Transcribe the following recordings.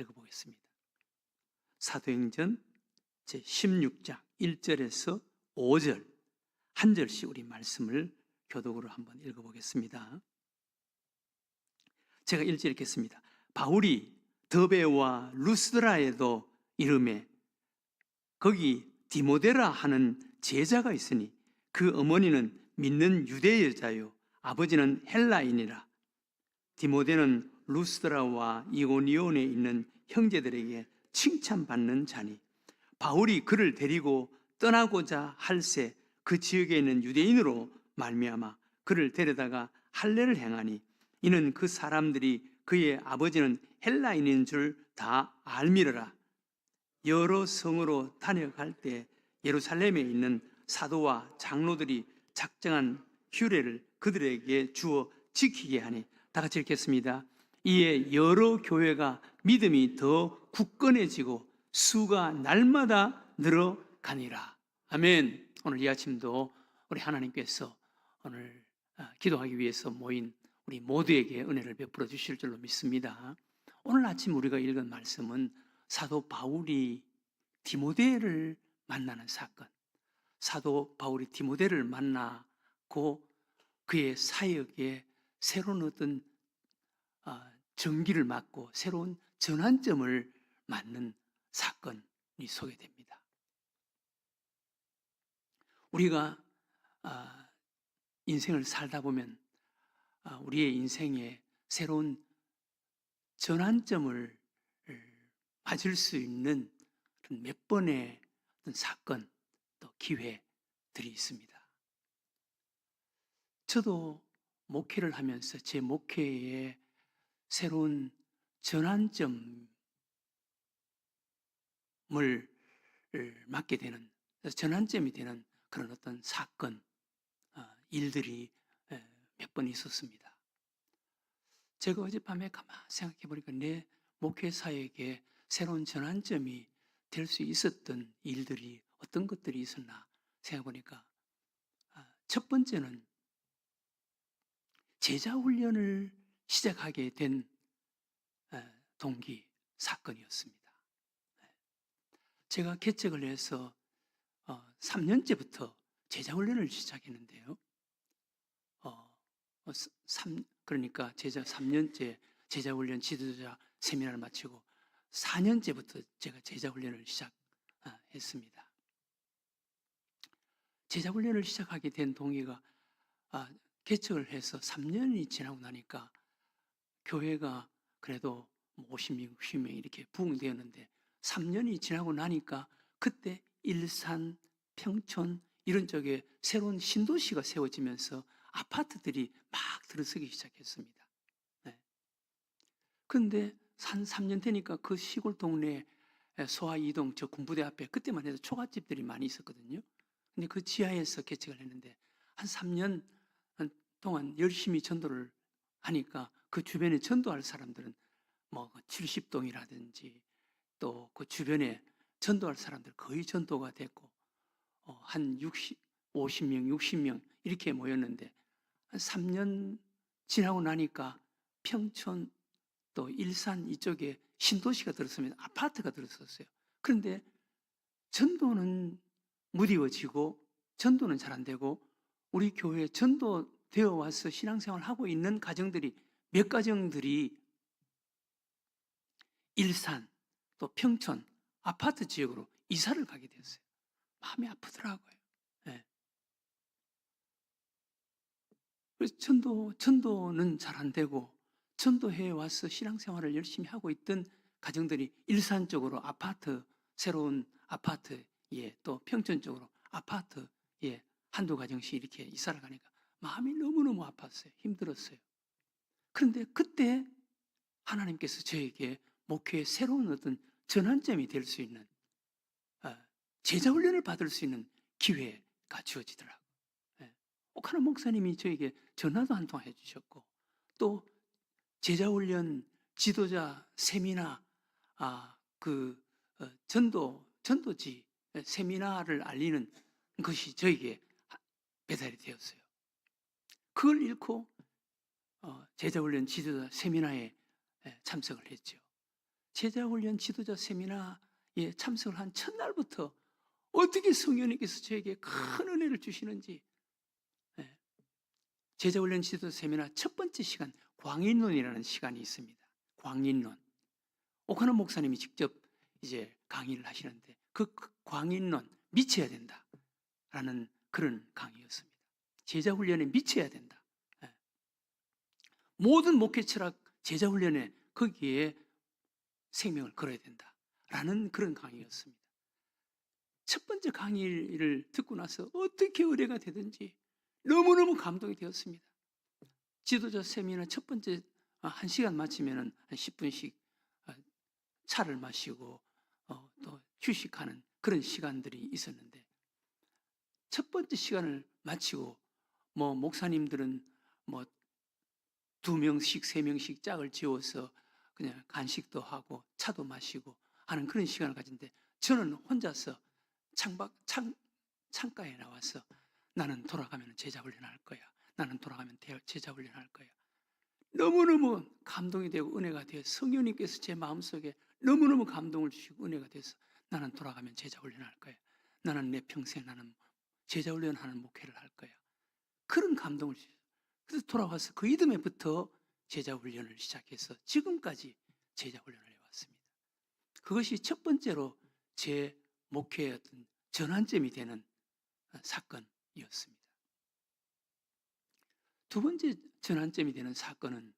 읽어보겠습니다. 사도행전 제16장 1절에서 5절 한 절씩 우리 말씀을 교독으로 한번 읽어보겠습니다. 제가 1절 읽겠습니다. 바울이 더베와 루스드라에도 이르매 거기 디모데라 하는 제자가 있으니 그 어머니는 믿는 유대 여자요 아버지는 헬라인이라. 디모데는 루스드라와 이고니온에 있는 형제들에게 칭찬받는 자니 바울이 그를 데리고 떠나고자 할새 그 지역에 있는 유대인으로 말미암아 그를 데려다가 할례를 행하니 이는 그 사람들이 그의 아버지는 헬라인인 줄 다 알미르라. 여러 성으로 다녀갈 때 예루살렘에 있는 사도와 장로들이 작정한 규례를 그들에게 주어 지키게 하니 다 같이 읽겠습니다. 이에 여러 교회가 믿음이 더 굳건해지고 수가 날마다 늘어가니라. 아멘. 오늘 이 아침도 우리 하나님께서 오늘 기도하기 위해서 모인 우리 모두에게 은혜를 베풀어 주실 줄로 믿습니다. 오늘 아침 우리가 읽은 말씀은 사도 바울이 디모데를 만나는 사건, 사도 바울이 디모데를 만나고 그의 사역에 새로운 어떤 전기를 맞고 새로운 전환점을 맞는 사건이 소개됩니다. 우리가 인생을 살다 보면 우리의 인생에 새로운 전환점을 맞을 수 있는 몇 번의 어떤 사건 또 기회들이 있습니다. 저도 목회를 하면서 제 목회에 새로운 전환점을 맞게 되는, 전환점이 되는 그런 어떤 사건, 일들이 몇 번 있었습니다. 제가 어젯밤에 가만히 생각해 보니까 내 목회 사역에 새로운 전환점이 될 수 있었던 일들이 어떤 것들이 있었나 생각해 보니까 첫 번째는 제자 훈련을 시작하게 된 동기 사건이었습니다. 제가 개척을 해서 3년째부터 제자 훈련을 시작했는데요. 그러니까 제자 3년째 제자 훈련 지도자 세미나를 마치고 4년째부터 제가 제자 훈련을 시작했습니다. 제자 훈련을 시작하게 된 동기가 개척을 해서 3년이 지나고 나니까 교회가 그래도 50명, 60명 이렇게 부흥되었는데 3년이 지나고 나니까 그때 일산, 평촌 이런 쪽에 새로운 신도시가 세워지면서 아파트들이 막 들어서기 시작했습니다. 그런데 한 3년 되니까 그 시골 동네 소아 이동 저 군부대 앞에 그때만 해도 초가집들이 많이 있었거든요. 근데 그 지하에서 개척을 했는데 한 3년 동안 열심히 전도를 하니까 그 주변에 전도할 사람들은 뭐 70동이라든지 또 그 주변에 전도할 사람들 거의 전도가 됐고 한 50명, 60명 이렇게 모였는데 한 3년 지나고 나니까 평촌 또 일산 이쪽에 신도시가 들었으면 아파트가 들었었어요. 그런데 전도는 무디워지고 전도는 잘 안 되고 우리 교회에 전도되어 와서 신앙생활을 하고 있는 가정들이 몇 가정들이 일산 또 평촌 아파트 지역으로 이사를 가게 됐어요. 마음이 아프더라고요. 네. 그래서 전도는 잘 안 되고 전도해 와서 신앙생활을 열심히 하고 있던 가정들이 일산 쪽으로 아파트, 새로운 아파트에 또 평촌 쪽으로 아파트에 한두 가정씩 이렇게 이사를 가니까 마음이 너무너무 아팠어요. 힘들었어요. 그런데 그때 하나님께서 저에게 목회의 새로운 어떤 전환점이 될 수 있는 제자 훈련을 받을 수 있는 기회가 주어지더라고요. 옥하나 목사님이 저에게 전화도 한 통 해주셨고 또 제자 훈련 지도자 세미나 전도지 세미나를 알리는 것이 저에게 배달이 되었어요. 그걸 잃고 제자 훈련 지도자 세미나에 참석을 했죠. 제자훈련 지도자 세미나에 참석을 한 첫날부터 어떻게 성령님께서 저에게 큰 은혜를 주시는지. 예. 제자훈련 지도자 세미나 첫 번째 시간, 광인론이라는 시간이 있습니다. 광인론. 오카노 목사님이 직접 이제 강의를 하시는데, 그 광인론, 미쳐야 된다라는 그런 강의였습니다. 제자훈련에 미쳐야 된다. 예. 모든 목회 철학 제자훈련에 거기에 생명을 걸어야 된다라는 그런 강의였습니다. 첫 번째 강의를 듣고 나서 어떻게 의뢰가 되든지 너무너무 감동이 되었습니다. 지도자 세미나 첫 번째 1시간 마치면 한 10분씩 차를 마시고 또 휴식하는 그런 시간들이 있었는데, 첫 번째 시간을 마치고 목사님들은 2명씩 3명씩 짝을 지어서 그냥 간식도 하고 차도 마시고 하는 그런 시간을 가진데, 저는 혼자서 창가에 나와서 나는 돌아가면 제자훈련할 거야. 나는 돌아가면 제자훈련할 거야. 너무너무 감동이 되고 은혜가 되어 성령님께서 제 마음속에 너무너무 감동을 주시고 은혜가 돼서 나는 돌아가면 제자훈련할 거야. 나는 내 평생 나는 제자훈련하는 목회를 할 거야. 그런 감동을 주셨어요. 그래서 돌아와서 그 이듬해부터 제자훈련을 시작해서 지금까지 제자훈련을 해왔습니다. 그것이 첫 번째로 제 목회의 어떤 전환점이 되는 사건이었습니다. 두 번째 전환점이 되는 사건은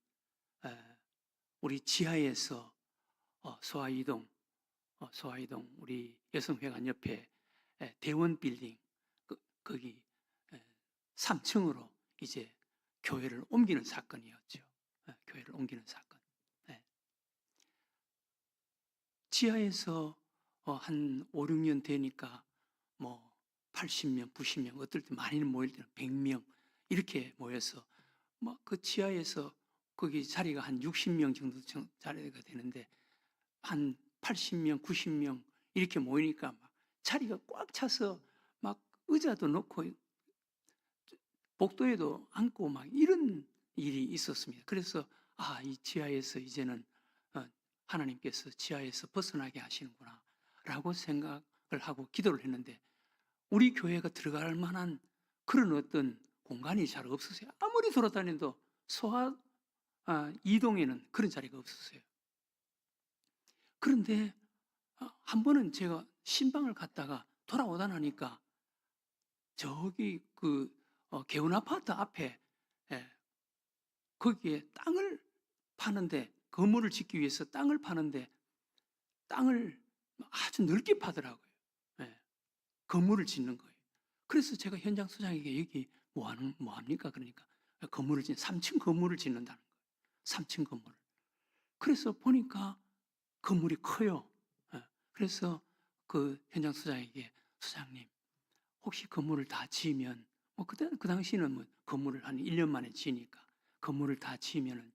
우리 지하에서 소아이동 우리 여성회관 옆에 대원 빌딩 거기 3층으로 이제 교회를 옮기는 사건이었죠. 교회를 옮기는 사건. 지하에서 한 5, 6년 되니까 80명, 90명, 어떨 때 많이는 모일 때는 100명 이렇게 모여서 그 지하에서 거기 자리가 한 60명 정도 자리가 되는데, 한 80명, 90명 이렇게 모이니까 막 자리가 꽉 차서 막 의자도 놓고 복도에도 앉고 막 이런 일이 있었습니다. 그래서 이 지하에서 이제는 하나님께서 지하에서 벗어나게 하시는구나 라고 생각을 하고 기도를 했는데, 우리 교회가 들어갈 만한 그런 어떤 공간이 잘 없었어요. 아무리 돌아다녀도 소아 이동에는 그런 자리가 없었어요. 그런데 한 번은 제가 신방을 갔다가 돌아오다 나니까 저기 그 개운 아파트 앞에 거기에 땅을 파는데, 건물을 짓기 위해서 땅을 파는데 땅을 아주 넓게 파더라고요. 건물을 짓는 거예요. 그래서 제가 현장 소장에게 여기 뭐 합니까? 그러니까 3층 건물을 짓는다는 거예요. 3층 건물을. 그래서 보니까 건물이 커요. 그래서 그 현장 소장에게, 소장님, 혹시 건물을 다 지으면, 그 당시는 건물을 한 1년 만에 지으니까 건물을 다 지으면은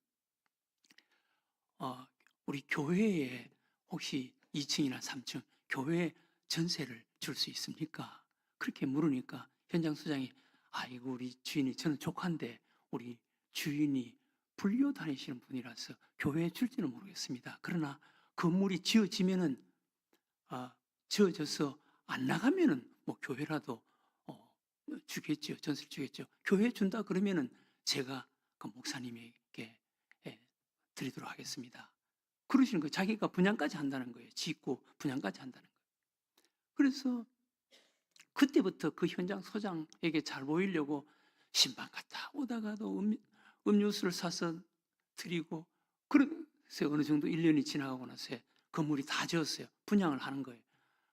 우리 교회에 혹시 2층이나 3층 교회 전세를 줄 수 있습니까? 그렇게 물으니까 현장 소장이, 아이고 우리 주인이, 저는 조카인데 우리 주인이 불교 다니시는 분이라서 교회에 줄지는 모르겠습니다. 그러나 건물이 지어지면은 지어져서 안 나가면은 교회라도 주겠죠. 전세를 주겠죠. 교회 준다 그러면은 제가 그 목사님에게 드리도록 하겠습니다. 그러시는 거예요. 자기가 분양까지 한다는 거예요. 짓고 분양까지 한다는 거예요. 그래서 그때부터 그 현장 소장에게 잘 보이려고 신방 갔다 오다가도 음료수를 사서 드리고, 그래서 어느 정도 1년이 지나가고 나서 건물이 다 지었어요. 분양을 하는 거예요.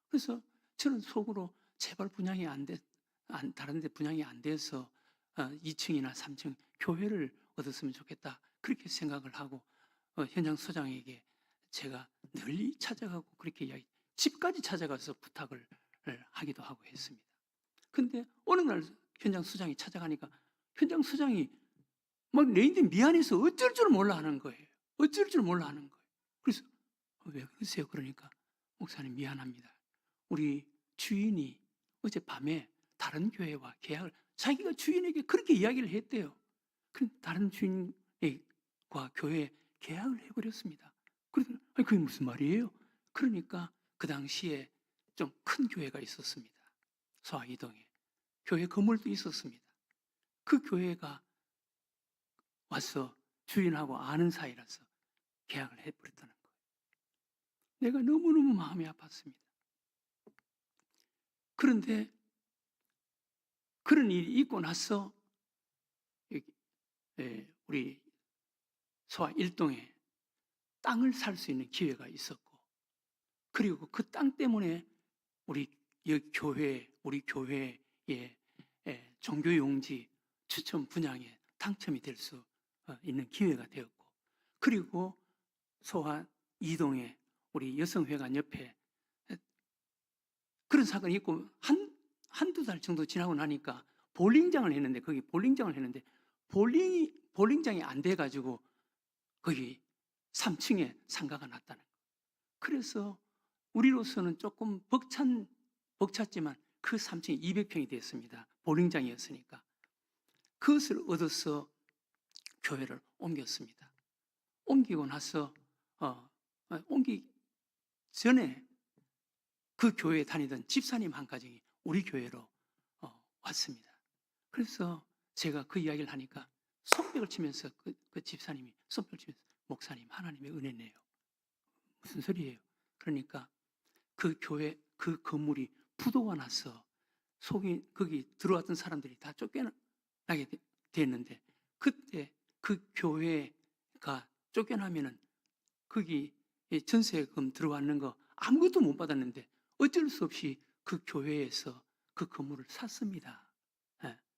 그래서 저는 속으로 제발 분양이 다른 데 분양이 안 돼서 2층이나 3층 교회를 얻었으면 좋겠다, 그렇게 생각을 하고 현장 소장에게 제가 널리 찾아가고 그렇게 집까지 찾아가서 부탁을 하기도 하고 했습니다. 근데 어느 날 현장 소장이 찾아가니까 현장 소장이 막 내인데 미안해서 어쩔 줄 몰라 하는 거예요. 어쩔 줄 몰라 하는 거예요. 그래서 왜 그러세요? 그러니까, 목사님 미안합니다. 우리 주인이 어젯밤에 다른 교회와 계약을, 자기가 주인에게 그렇게 이야기를 했대요. 다른 주인과 교회에 계약을 해버렸습니다. 그래서 아니, 그게 무슨 말이에요? 그러니까 그 당시에 좀 큰 교회가 있었습니다. 소아 이동에. 교회 건물도 있었습니다. 그 교회가 와서 주인하고 아는 사이라서 계약을 해버렸다는 거예요. 내가 너무너무 마음이 아팠습니다. 그런데 그런 일이 있고 나서 우리 소아 1동에 땅을 살 수 있는 기회가 있었고, 그리고 그 땅 때문에 우리 우리 교회의 종교용지 추천 분양에 당첨이 될 수 있는 기회가 되었고, 그리고 소아 2동에 우리 여성회관 옆에 그런 사건이 있고 한두 달 정도 지나고 나니까 볼링장을 했는데, 거기 볼링장을 했는데 볼링장이 안 돼가지고 거기 3층에 상가가 났다는 거예요. 그래서 우리로서는 조금 벅찼지만 그 3층이 200평이 됐습니다. 볼링장이었으니까. 그것을 얻어서 교회를 옮겼습니다. 옮기고 나서 옮기기 전에 그 교회에 다니던 집사님 한 가정이 우리 교회로 왔습니다. 그래서 제가 그 이야기를 하니까 손뼉을 치면서 그 집사님이 손뼉을 치면서, 목사님, 하나님의 은혜네요. 무슨 소리예요? 그러니까 그 교회, 그 건물이 부도가 나서 거기 들어왔던 사람들이 다 쫓겨나게 됐는데, 그때 그 교회가 쫓겨나면은 거기 전세금 들어왔는 거 아무것도 못 받았는데 어쩔 수 없이 그 교회에서 그 건물을 샀습니다.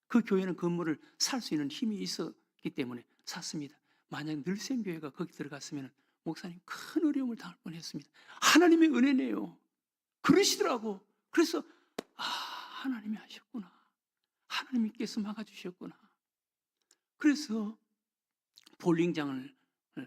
그 교회는 건물을 살 수 있는 힘이 있었기 때문에 샀습니다. 만약 늘샘교회가 거기 들어갔으면 목사님 큰 어려움을 당할 뻔했습니다. 하나님의 은혜네요. 그러시더라고. 그래서 하나님이 하셨구나. 하나님께서 막아주셨구나. 그래서 볼링장을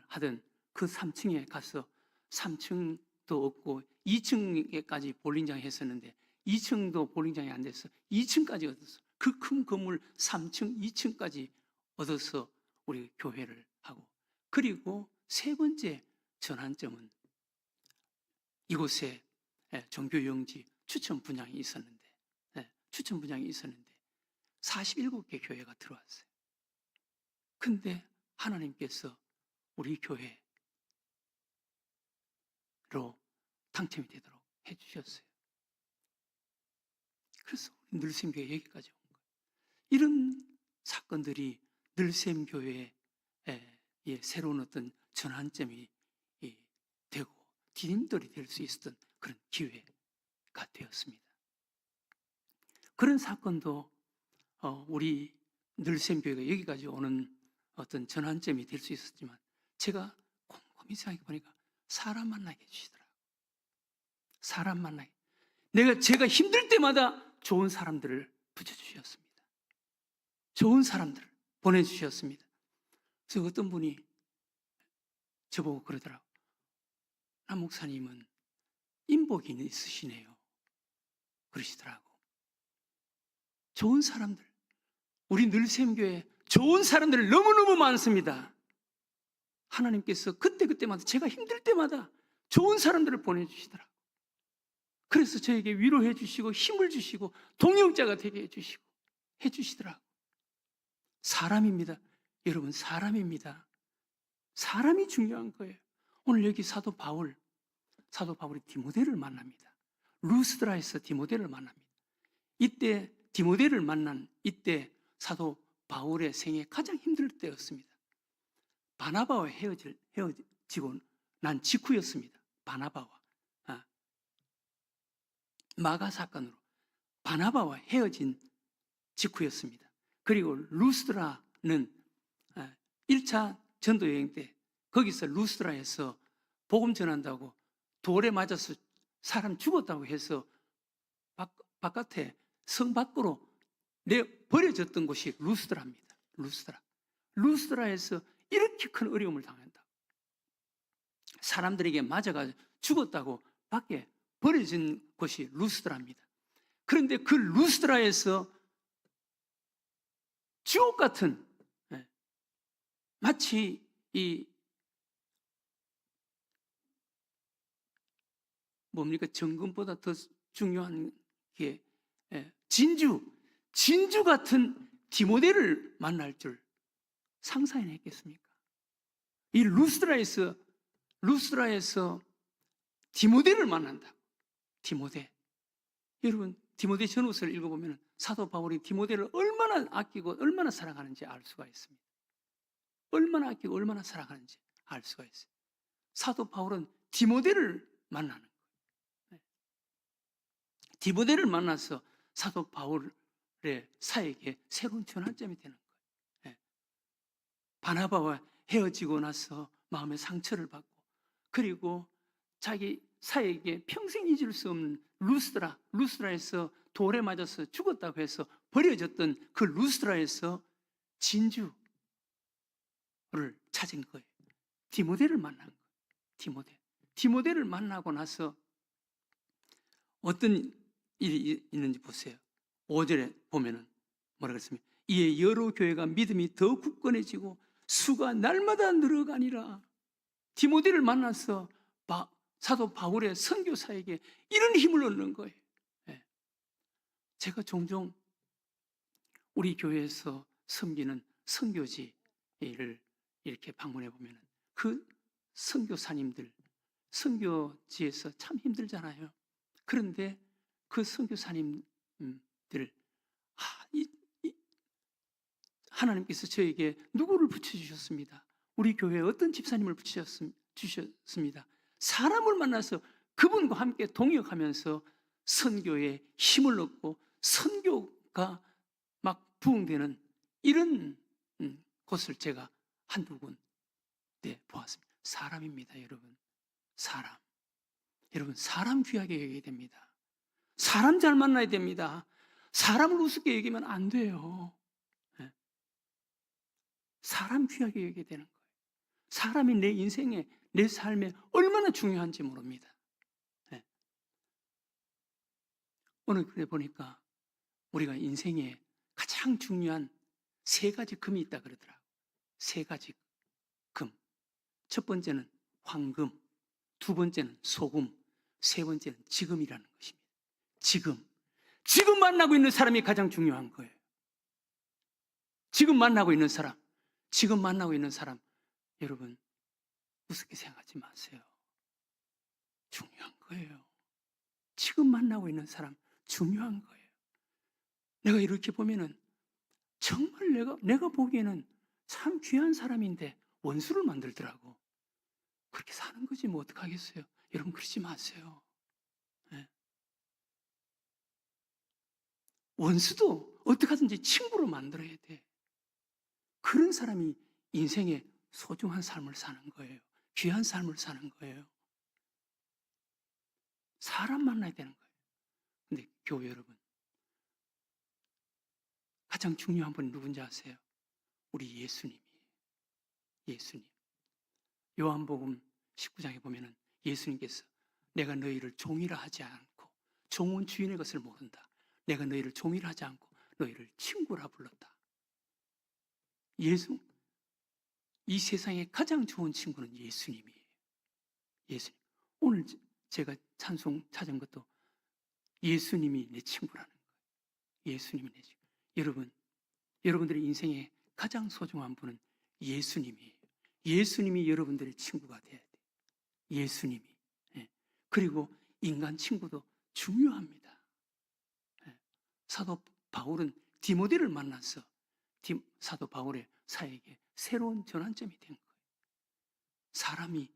하던 그 3층에 가서 3층도 없고 2층에까지 볼링장을 했었는데 2층도 볼링장이 안 돼서 2층까지 얻었어. 그 큰 건물 3층, 2층까지 얻어서 우리 교회를 하고, 그리고 세 번째 전환점은 이곳에 종교용지 추천 분양이 있었는데 47개 교회가 들어왔어요. 근데 하나님께서 우리 교회로 당첨이 되도록 해주셨어요. 그래서 늘샘교회 여기까지 온 거예요. 이런 사건들이 늘샘교회의 새로운 어떤 전환점이 되고 디딤돌이 될 수 있었던 그런 기회가 되었습니다. 그런 사건도 우리 늘샘교회가 여기까지 오는 어떤 전환점이 될 수 있었지만, 제가 곰곰이 생각해 보니까 사람 만나게 해주시더라고요. 사람 만나게. 제가 힘들 때마다 좋은 사람들을 붙여주셨습니다. 좋은 사람들을 보내주셨습니다. 그래서 어떤 분이 저보고 그러더라고요. 남 목사님은 인복이 있으시네요. 그러시더라고요. 좋은 사람들, 우리 늘샘교회 좋은 사람들 너무너무 많습니다. 하나님께서 그때마다 제가 힘들 때마다 좋은 사람들을 보내주시더라고요. 그래서 저에게 위로해 주시고 힘을 주시고 동역자가 되게 해주시더라고요. 사람입니다. 여러분, 사람입니다. 사람이 중요한 거예요. 오늘 여기 사도 바울이 디모데를 만납니다. 루스드라에서 디모데를 만납니다. 이때 디모데를 만난 이때 사도 바울의 생애 가장 힘들 때였습니다. 바나바와 헤어지고 난 직후였습니다. 바나바와 마가 사건으로 바나바와 헤어진 직후였습니다. 그리고 루스드라는 1차 전도 여행 때 거기서 루스드라에서 복음 전한다고 돌에 맞아서 사람 죽었다고 해서 바깥에 성 밖으로 버려졌던 곳이 루스드라입니다. 루스드라에서 이렇게 큰 어려움을 당한다. 사람들에게 맞아가 죽었다고 밖에 버려진 곳이 루스드라입니다. 그런데 그 루스드라에서 지옥 같은, 마치 이 뭡니까? 정금보다 더 중요한 게 진주 같은 디모데를 만날 줄 상상이나 했겠습니까? 이 루스드라에서 디모데를 만난다. 디모데. 여러분, 디모데 전후서를 읽어보면 사도 바울이 디모데를 얼마나 아끼고 얼마나 사랑하는지 알 수가 있습니다. 얼마나 아끼고 얼마나 사랑하는지 알 수가 있어요. 사도 바울은 디모데를 만나는 거예요. 디모데를 만나서 사도 바울의 사역에 새로운 전환점이 되는 거예요. 바나바와 헤어지고 나서 마음의 상처를 받고, 그리고 자기 사역에 평생 잊을 수 없는 루스드라에서 돌에 맞아서 죽었다고 해서 버려졌던 그 루스드라에서 진주를 찾은 거예요. 디모데를 만난 거예요. 디모데를 만나고 나서 어떤 일이 있는지 보세요. 5절에 보면은 뭐라 그랬습니까? 이에 여러 교회가 믿음이 더 굳건해지고 수가 날마다 늘어가니라. 디모데를 만나서 사도 바울의 선교사에게 이런 힘을 얻는 거예요. 제가 우리 교회에서 섬기는 선교지를 이렇게 방문해 보면 그 선교사님들, 선교지에서 참 힘들잖아요. 그런데 그 선교사님들, 하나님께서 저에게 누구를 붙여주셨습니다. 우리 교회에 어떤 집사님을 붙여주셨습니다. 사람을 만나서 그분과 함께 동역하면서 선교에 힘을 얻고 선교가 막 부흥되는 이런 곳을 제가 한두 군데 보았습니다. 사람입니다, 여러분. 여러분, 사람 귀하게 여겨야 됩니다. 사람 잘 만나야 됩니다. 사람을 우습게 여기면 안 돼요. 사람 귀하게 여겨야 되는 거예요. 사람이 내 인생에, 내 삶에 얼마나 중요한지 모릅니다. 오늘 그래 보니까 우리가 인생에 가장 중요한 3가지 금이 있다 그러더라고요. 3가지 금. 첫 번째는 황금, 2번째는 소금, 3번째는 지금이라는 것입니다. 지금 만나고 있는 사람이 가장 중요한 거예요. 지금 만나고 있는 사람, 여러분 우습게 생각하지 마세요. 중요한 거예요. 지금 만나고 있는 사람 중요한 거예요. 내가 이렇게 보면은 정말 내가 보기에는 참 귀한 사람인데 원수를 만들더라고. 그렇게 사는 거지 뭐 어떡하겠어요. 여러분 그러지 마세요. 원수도 어떻게든지 친구로 만들어야 돼. 그런 사람이 인생에 소중한 삶을 사는 거예요. 귀한 삶을 사는 거예요. 사람 만나야 되는 거예요. 근데 교회 여러분, 가장 중요한 분이 누군지 아세요? 우리 예수님. 요한복음 19장에 보면은 예수님께서 내가 너희를 종이라 하지 않고 종은 주인의 것을 모른다. 내가 너희를 종이라 하지 않고 너희를 친구라 불렀다. 이 세상에 가장 좋은 친구는 예수님이에요. 오늘 제가 찬송 찾은 것도 예수님이 내 친구라는 거예요. 예수님이 내 친구. 여러분들의 인생에 가장 소중한 분은 예수님이에요. 예수님이 여러분들의 친구가 돼야 돼요. 예수님이. 그리고 인간 친구도 중요합니다. 사도 바울은 디모데를 만나서 사도 바울의 사역에 새로운 전환점이 된 거예요. 사람이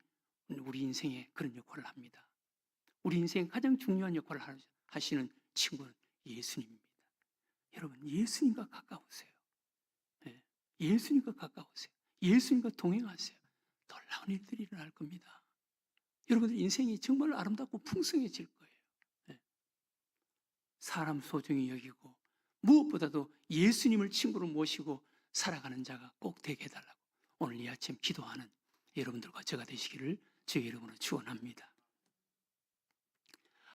우리 인생에 그런 역할을 합니다. 우리 인생에 가장 중요한 역할을 하시는 친구는 예수님입니다. 여러분, 예수님과 가까우세요. 예수님과 가까우세요. 예수님과 동행하세요. 놀라운 일들이 일어날 겁니다. 여러분들 인생이 정말 아름답고 풍성해질 거예요. 사람 소중히 여기고 무엇보다도 예수님을 친구로 모시고 살아가는 자가 꼭 되게 해달라고 오늘 이 아침 기도하는 여러분들과 제가 되시기를 주의 이름으로 축원합니다.